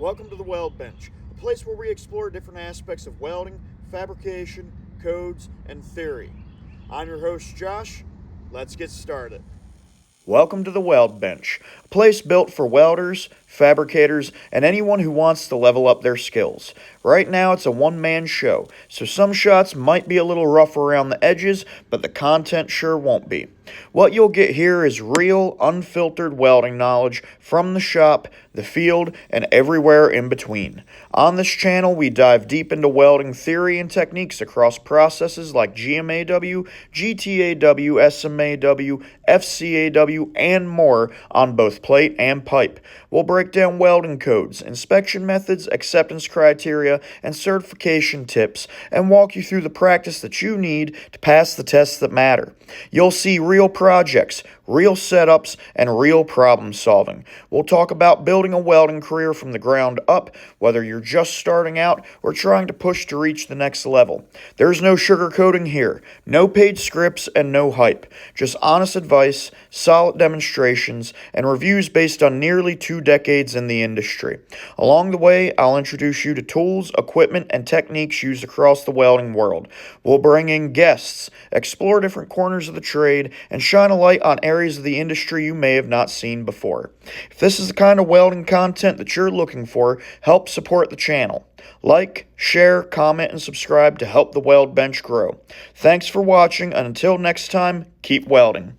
Welcome to the Weld Bench, a place where we explore different aspects of welding, fabrication, codes, and theory. I'm your host, Josh. Let's get started. Welcome to the Weld Bench, a place built for welders, fabricators, and anyone who wants to level up their skills. Right now, it's a one-man show, so some shots might be a little rough around the edges, but the content sure won't be. What you'll get here is real, unfiltered welding knowledge from the shop, the field, and everywhere in between. On this channel, we dive deep into welding theory and techniques across processes like GMAW, GTAW, SMAW, FCAW, and more on both plate and pipe. We'll break down welding codes, inspection methods, acceptance criteria, and certification tips, and walk you through the practice that you need to pass the tests that matter. You'll see real projects, real setups, and real problem solving. We'll talk about building a welding career from the ground up, whether you're just starting out or trying to push to reach the next level. There's no sugarcoating here, no paid scripts, and no hype. Just honest advice, solid demonstrations, and reviews based on nearly 2 decades in the industry. Along the way, I'll introduce you to tools, equipment, and techniques used across the welding world. We'll bring in guests, explore different corners of the trade, and shine a light on areas of the industry you may have not seen before. If this is the kind of welding content that you're looking for, help support the channel. Like, share, comment, and subscribe to help the Weld Bench grow. Thanks for watching, and until next time, keep welding.